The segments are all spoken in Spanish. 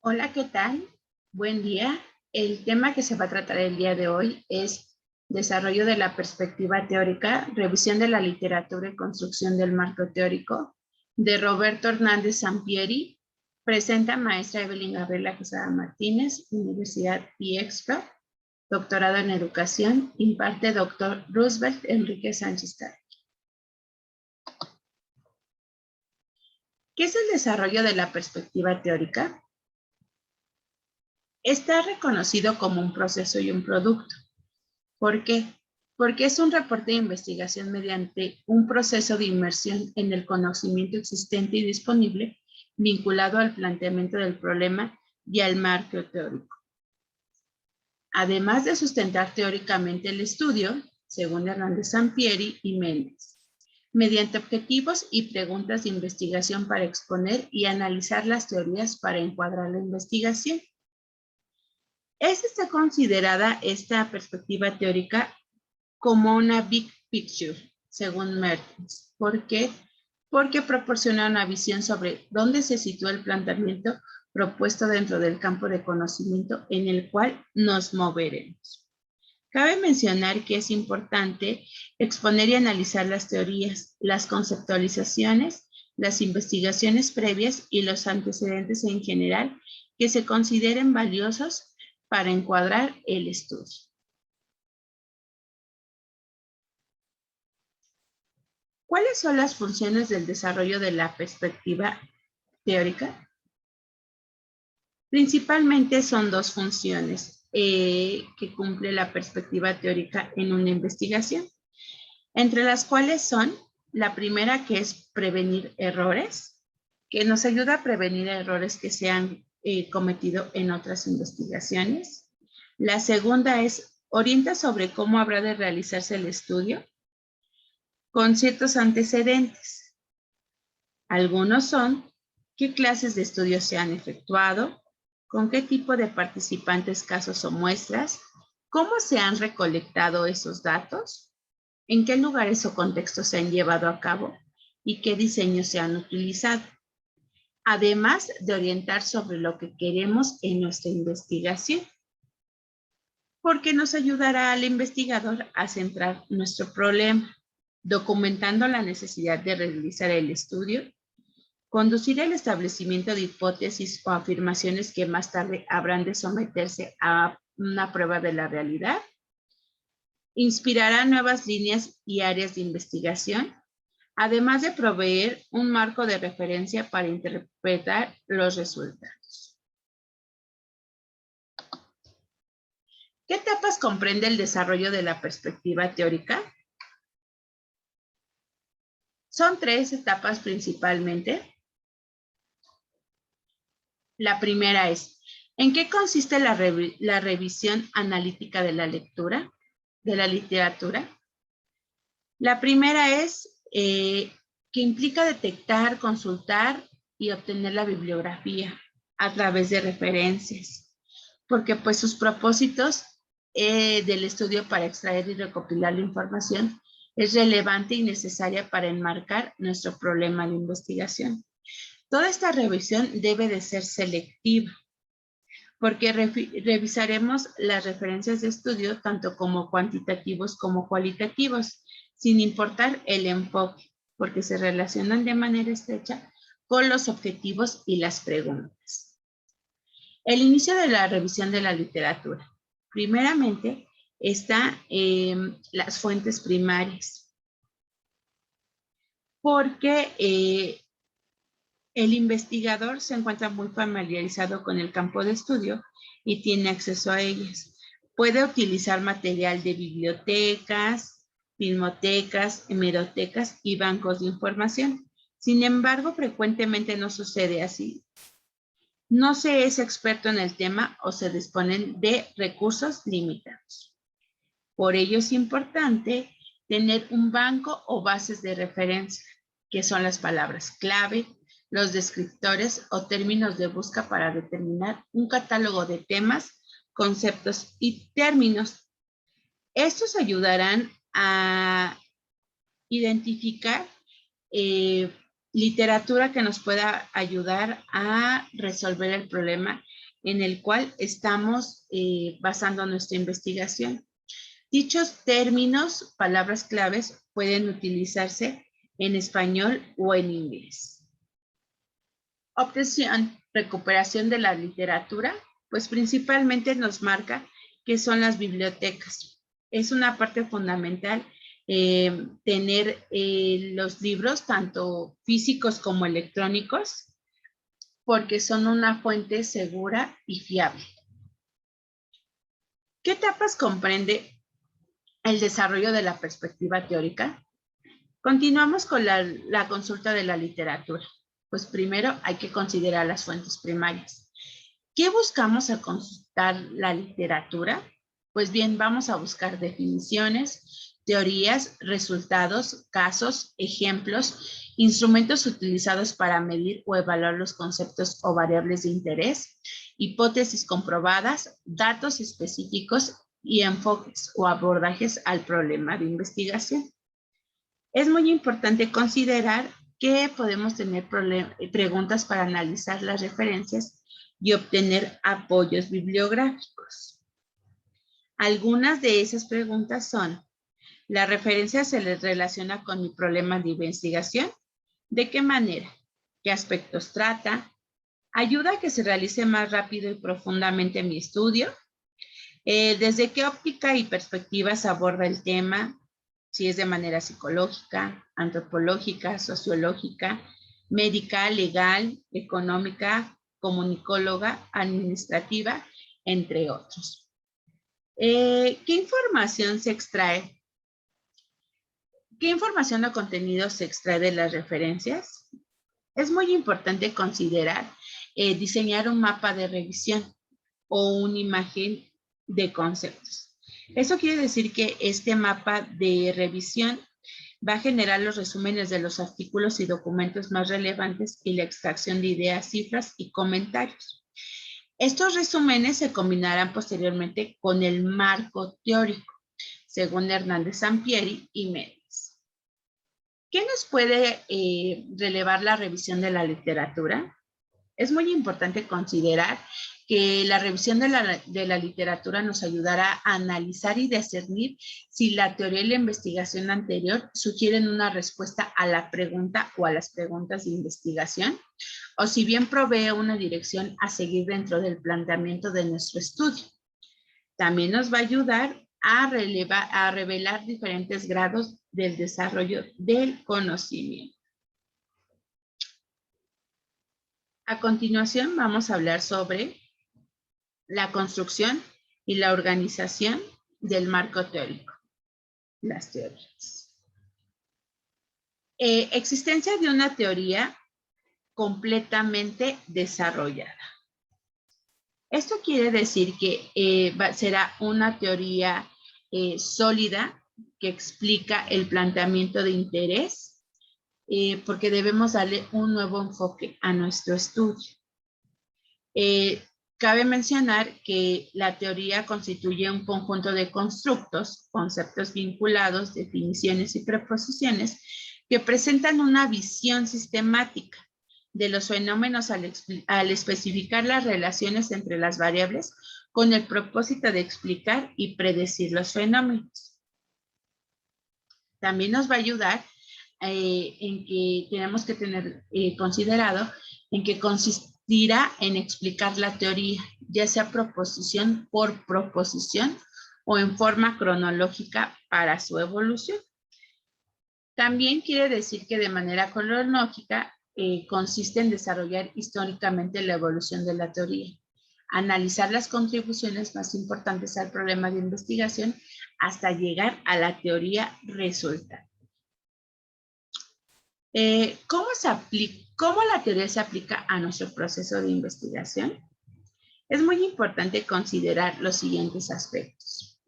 Hola, ¿qué tal? Buen día. El tema que se va a tratar el día de hoy es desarrollo de la perspectiva teórica, revisión de la literatura y construcción del marco teórico, de Roberto Hernández Sampieri. Presenta maestra Evelyn Gabriela Quesada Martínez, Universidad IEXPRO, doctorado en educación, imparte doctor Roosevelt Enrique Sánchez Carr. ¿Qué es el desarrollo de la perspectiva teórica? Está reconocido como un proceso y un producto. ¿Por qué? Porque es un reporte de investigación mediante un proceso de inmersión en el conocimiento existente y disponible vinculado al planteamiento del problema y al marco teórico. Además de sustentar teóricamente el estudio, según Hernández Sampieri y Méndez, mediante objetivos y preguntas de investigación para exponer y analizar las teorías para encuadrar la investigación. Está considerada esta perspectiva teórica como una big picture, según Mertens. ¿Por qué? Porque proporciona una visión sobre dónde se sitúa el planteamiento propuesto dentro del campo de conocimiento en el cual nos moveremos. Cabe mencionar que es importante exponer y analizar las teorías, las conceptualizaciones, las investigaciones previas y los antecedentes en general que se consideren valiosos para encuadrar el estudio. ¿Cuáles son las funciones del desarrollo de la perspectiva teórica? Principalmente son dos funciones que cumple la perspectiva teórica en una investigación, entre las cuales son la primera, que es prevenir errores, que nos ayuda a prevenir errores que se han cometido en otras investigaciones. La segunda es orienta sobre cómo habrá de realizarse el estudio con ciertos antecedentes. Algunos son qué clases de estudios se han efectuado, con qué tipo de participantes, casos o muestras, cómo se han recolectado esos datos, en qué lugares o contextos se han llevado a cabo y qué diseños se han utilizado. Además de orientar sobre lo que queremos en nuestra investigación, porque nos ayudará al investigador a centrar nuestro problema, documentando la necesidad de realizar el estudio, conducir el establecimiento de hipótesis o afirmaciones que más tarde habrán de someterse a una prueba de la realidad, inspirará nuevas líneas y áreas de investigación, además de proveer un marco de referencia para interpretar los resultados. ¿Qué etapas comprende el desarrollo de la perspectiva teórica? Son tres etapas principalmente. La primera es, ¿en qué consiste la revisión analítica de la lectura, de la literatura? La primera es que implica detectar, consultar y obtener la bibliografía a través de referencias, porque pues sus propósitos del estudio para extraer y recopilar la información es relevante y necesaria para enmarcar nuestro problema de investigación. Toda esta revisión debe de ser selectiva, porque revisaremos las referencias de estudio tanto como cuantitativos como cualitativos, sin importar el enfoque, porque se relacionan de manera estrecha con los objetivos y las preguntas. El inicio de la revisión de la literatura. Primeramente, están las fuentes primarias, porque el investigador se encuentra muy familiarizado con el campo de estudio y tiene acceso a ellas. Puede utilizar material de bibliotecas, filmotecas, hemerotecas y bancos de información. Sin embargo, frecuentemente no sucede así. No se es experto en el tema o se disponen de recursos limitados. Por ello es importante tener un banco o bases de referencia, que son las palabras clave, los descriptores o términos de busca para determinar un catálogo de temas, conceptos y términos. Estos ayudarán a identificar literatura que nos pueda ayudar a resolver el problema en el cual estamos basando nuestra investigación. Dichos términos, palabras claves, pueden utilizarse en español o en inglés. Obtención, recuperación de la literatura, pues principalmente nos marca qué son las bibliotecas. Es una parte fundamental tener los libros, tanto físicos como electrónicos, porque son una fuente segura y fiable. ¿Qué etapas comprende el desarrollo de la perspectiva teórica? Continuamos con la consulta de la literatura. Pues primero hay que considerar las fuentes primarias. ¿Qué buscamos al consultar la literatura? Pues bien, vamos a buscar definiciones, teorías, resultados, casos, ejemplos, instrumentos utilizados para medir o evaluar los conceptos o variables de interés, hipótesis comprobadas, datos específicos y enfoques o abordajes al problema de investigación. Es muy importante considerar que podemos tener preguntas para analizar las referencias y obtener apoyos bibliográficos. Algunas de esas preguntas son: ¿la referencia se les relaciona con mi problema de investigación? ¿De qué manera? ¿Qué aspectos trata? ¿Ayuda a que se realice más rápido y profundamente mi estudio? ¿Desde qué óptica y perspectivas aborda el tema? Si es de manera psicológica, antropológica, sociológica, médica, legal, económica, comunicóloga, administrativa, entre otros. ¿Qué información se extrae? ¿Qué información o contenido se extrae de las referencias? Es muy importante considerar diseñar un mapa de revisión o una imagen de conceptos. Eso quiere decir que este mapa de revisión va a generar los resúmenes de los artículos y documentos más relevantes y la extracción de ideas, cifras y comentarios. Estos resúmenes se combinarán posteriormente con el marco teórico, según Hernández Sampieri y Méndez. ¿Qué nos puede relevar la revisión de la literatura? Es muy importante considerar que la revisión de la literatura nos ayudará a analizar y discernir si la teoría y la investigación anterior sugieren una respuesta a la pregunta o a las preguntas de investigación, o si bien provee una dirección a seguir dentro del planteamiento de nuestro estudio. También nos va a ayudar a revelar diferentes grados del desarrollo del conocimiento. A continuación vamos a hablar sobre la construcción y la organización del marco teórico, las teorías. Existencia de una teoría completamente desarrollada. Esto quiere decir que será una teoría sólida que explica el planteamiento de interés, porque debemos darle un nuevo enfoque a nuestro estudio. Cabe mencionar que la teoría constituye un conjunto de constructos, conceptos vinculados, definiciones y preposiciones que presentan una visión sistemática de los fenómenos al especificar las relaciones entre las variables con el propósito de explicar y predecir los fenómenos. También nos va a ayudar en que tenemos que tener considerado en que consistirá en explicar la teoría, ya sea proposición por proposición o en forma cronológica para su evolución. También quiere decir que de manera cronológica consiste en desarrollar históricamente la evolución de la teoría, analizar las contribuciones más importantes al problema de investigación hasta llegar a la teoría resultante. ¿Cómo la teoría se aplica a nuestro proceso de investigación? Es muy importante considerar los siguientes aspectos.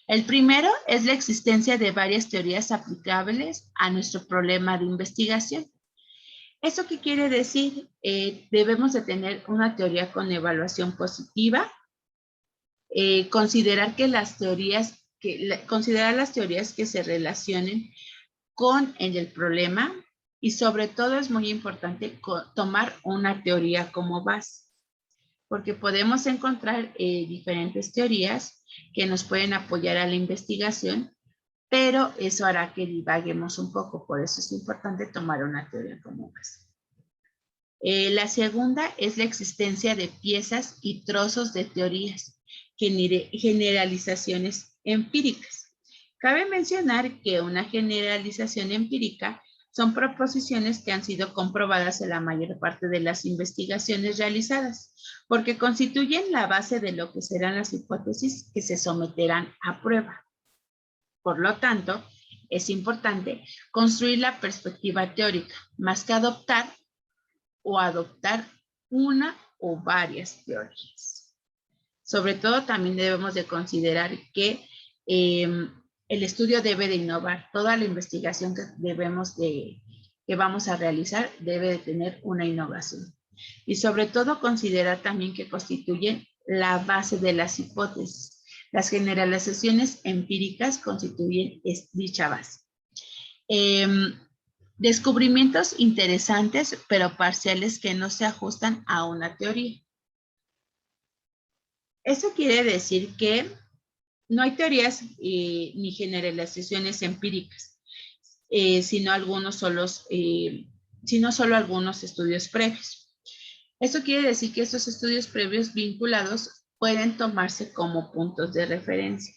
El primero es la existencia de varias teorías aplicables a nuestro problema de investigación. ¿Eso qué quiere decir? Debemos de tener una teoría con evaluación positiva, considerar las teorías que se relacionen con el problema, y sobre todo es muy importante tomar una teoría como base. porque podemos encontrar diferentes teorías que nos pueden apoyar a la investigación, pero eso hará que divaguemos un poco, por eso es importante tomar una teoría como base. La segunda es la existencia de piezas y trozos de teorías, generalizaciones empíricas. Cabe mencionar que una generalización empírica son proposiciones que han sido comprobadas en la mayor parte de las investigaciones realizadas, porque constituyen la base de lo que serán las hipótesis que se someterán a prueba. Por lo tanto, es importante construir la perspectiva teórica, más que adoptar una o varias teorías. Sobre todo, también debemos de considerar que el estudio debe de innovar. Toda la investigación que vamos a realizar debe de tener una innovación. Y sobre todo, considerar también que constituyen la base de las hipótesis. Las generalizaciones empíricas constituyen dicha base. Descubrimientos interesantes, pero parciales que no se ajustan a una teoría. Eso quiere decir que no hay teorías ni generalizaciones empíricas, sino solo algunos estudios previos. Eso quiere decir que estos estudios previos vinculados pueden tomarse como puntos de referencia.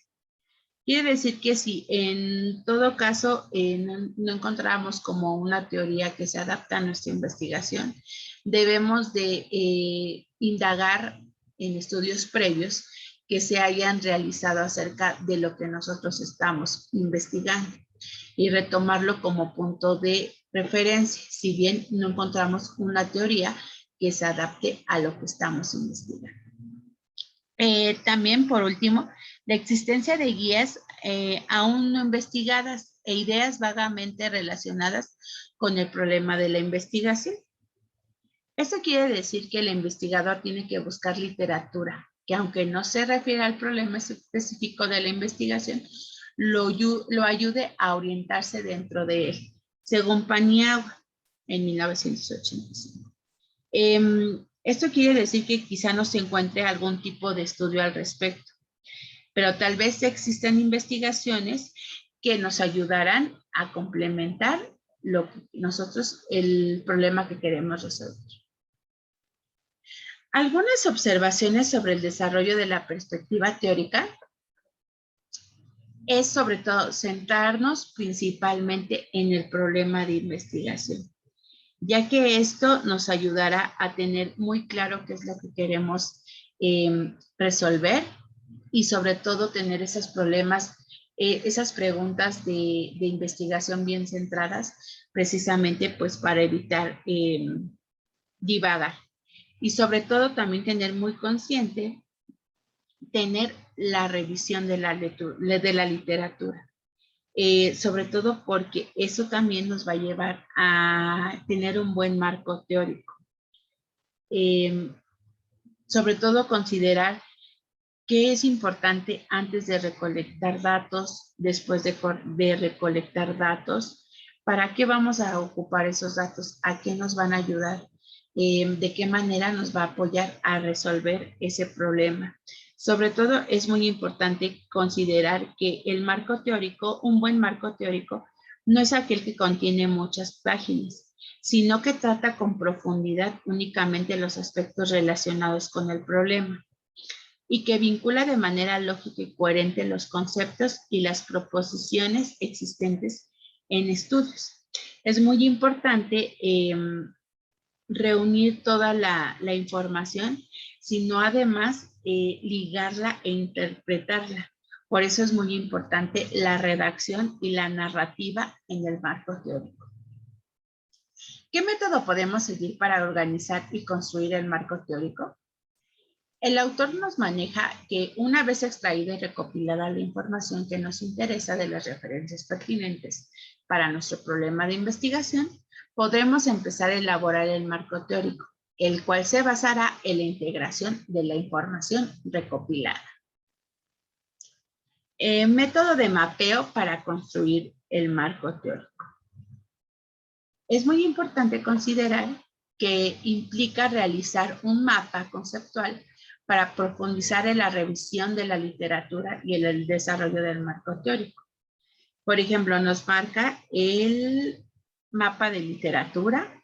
Quiere decir que si en todo caso no encontramos como una teoría que se adapta a nuestra investigación, debemos de indagar en estudios previos que se hayan realizado acerca de lo que nosotros estamos investigando y retomarlo como punto de referencia, si bien no encontramos una teoría que se adapte a lo que estamos investigando. También, por último, la existencia de guías aún no investigadas e ideas vagamente relacionadas con el problema de la investigación. Esto quiere decir que el investigador tiene que buscar literatura que, aunque no se refiere al problema específico de la investigación, lo ayude a orientarse dentro de él, según Paniagua en 1985. Esto quiere decir que quizá no se encuentre algún tipo de estudio al respecto, pero tal vez existen investigaciones que nos ayudarán a complementar el problema que queremos resolver. Algunas observaciones sobre el desarrollo de la perspectiva teórica es sobre todo centrarnos principalmente en el problema de investigación, ya que esto nos ayudará a tener muy claro qué es lo que queremos resolver y sobre todo tener esos problemas, esas preguntas de investigación bien centradas, precisamente pues para evitar divagar. Y sobre todo también tener muy consciente, tener la revisión de la literatura. Sobre todo porque eso también nos va a llevar a tener un buen marco teórico. Sobre todo considerar qué es importante antes de recolectar datos, después de recolectar datos, para qué vamos a ocupar esos datos, a qué nos van a ayudar, de qué manera nos va a apoyar a resolver ese problema. Sobre todo es muy importante considerar que el marco teórico, un buen marco teórico, no es aquel que contiene muchas páginas, sino que trata con profundidad únicamente los aspectos relacionados con el problema y que vincula de manera lógica y coherente los conceptos y las proposiciones existentes en estudios. Es muy importante reunir toda la información, sino además ligarla e interpretarla. Por eso es muy importante la redacción y la narrativa en el marco teórico. ¿Qué método podemos seguir para organizar y construir el marco teórico? El autor nos maneja que una vez extraída y recopilada la información que nos interesa de las referencias pertinentes para nuestro problema de investigación, podremos empezar a elaborar el marco teórico, el cual se basará en la integración de la información recopilada. Método de mapeo para construir el marco teórico. Es muy importante considerar que implica realizar un mapa conceptual para profundizar en la revisión de la literatura y en el desarrollo del marco teórico. Por ejemplo, nos marca el mapa de literatura,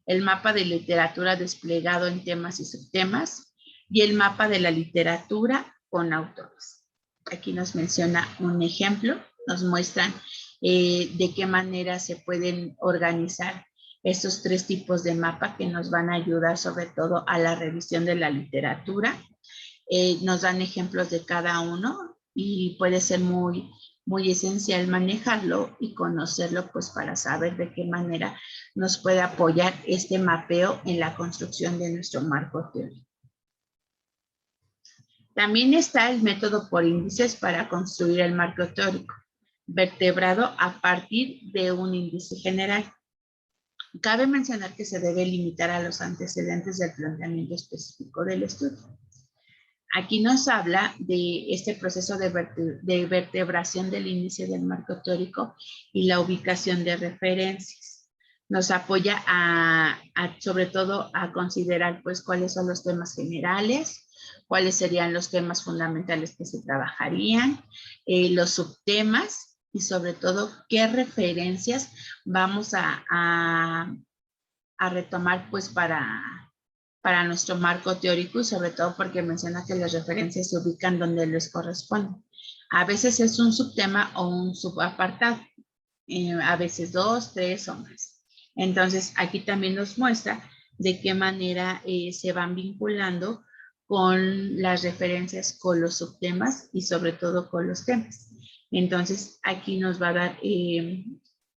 el mapa de literatura desplegado en temas y subtemas y el mapa de la literatura con autores. Aquí nos menciona un ejemplo, nos muestran de qué manera se pueden organizar estos tres tipos de mapa que nos van a ayudar sobre todo a la revisión de la literatura. Nos dan ejemplos de cada uno y puede ser muy esencial manejarlo y conocerlo pues para saber de qué manera nos puede apoyar este mapeo en la construcción de nuestro marco teórico. También está el método por índices para construir el marco teórico, vertebrado a partir de un índice general. Cabe mencionar que se debe limitar a los antecedentes del planteamiento específico del estudio. Aquí nos habla de este proceso de vertebración del índice del marco teórico y la ubicación de referencias. Nos apoya sobre todo a considerar pues cuáles son los temas generales, cuáles serían los temas fundamentales que se trabajarían, los subtemas y sobre todo qué referencias vamos a retomar pues para nuestro marco teórico y sobre todo porque menciona que las referencias se ubican donde les corresponde. A veces es un subtema o un subapartado, a veces 2, 3 o más. Entonces aquí también nos muestra de qué manera se van vinculando con las referencias con los subtemas y sobre todo con los temas. Entonces aquí nos va a dar,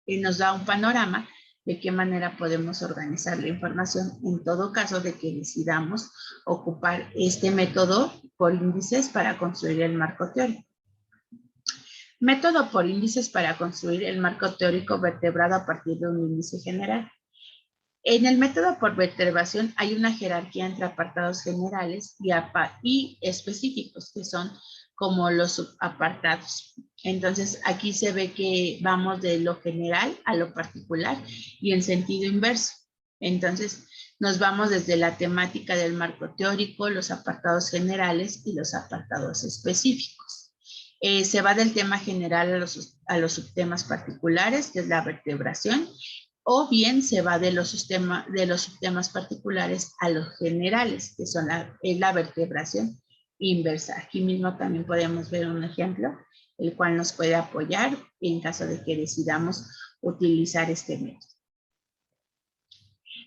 nos da un panorama de qué manera podemos organizar la información en todo caso de que decidamos ocupar este método por índices para construir el marco teórico. Método por índices para construir el marco teórico vertebrado a partir de un índice general. En el método por vertebración hay una jerarquía entre apartados generales y específicos, que son como los subapartados. Entonces, aquí se ve que vamos de lo general a lo particular y en sentido inverso. Entonces, nos vamos desde la temática del marco teórico, los apartados generales y los apartados específicos. Se va del tema general a los subtemas particulares, que es la vertebración, o bien se va de los subtemas particulares a los generales, que son la vertebración inversa. Aquí mismo también podemos ver un ejemplo, el cual nos puede apoyar en caso de que decidamos utilizar este método.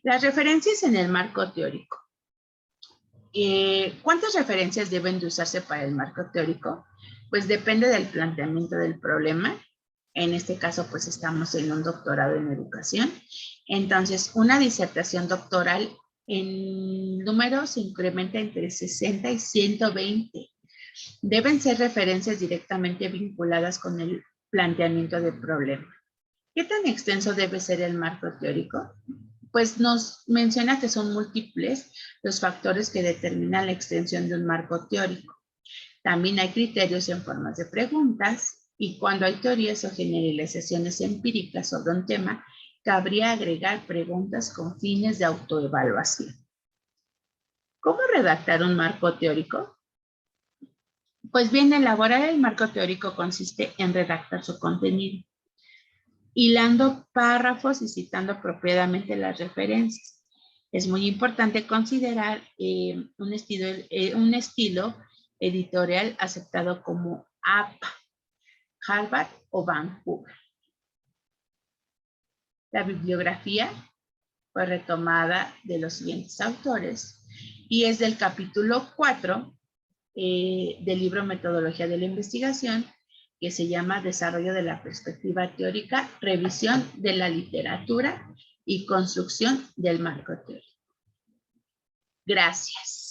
Las referencias en el marco teórico. ¿Cuántas referencias deben de usarse para el marco teórico? Pues depende del planteamiento del problema. En este caso, pues estamos en un doctorado en educación. Entonces, una disertación doctoral en número se incrementa entre 60 y 120. Deben ser referencias directamente vinculadas con el planteamiento del problema. ¿Qué tan extenso debe ser el marco teórico? Pues nos menciona que son múltiples los factores que determinan la extensión de un marco teórico. También hay criterios en formas de preguntas y cuando hay teorías o generalizaciones empíricas sobre un tema, cabría agregar preguntas con fines de autoevaluación. ¿Cómo redactar un marco teórico? Pues bien, elaborar el marco teórico consiste en redactar su contenido, hilando párrafos y citando apropiadamente las referencias. Es muy importante considerar un estilo editorial aceptado como APA, Harvard o Vancouver. La bibliografía fue retomada de los siguientes autores y es del capítulo 4 del libro Metodología de la Investigación, que se llama Desarrollo de la Perspectiva Teórica, Revisión de la Literatura y Construcción del Marco Teórico. Gracias.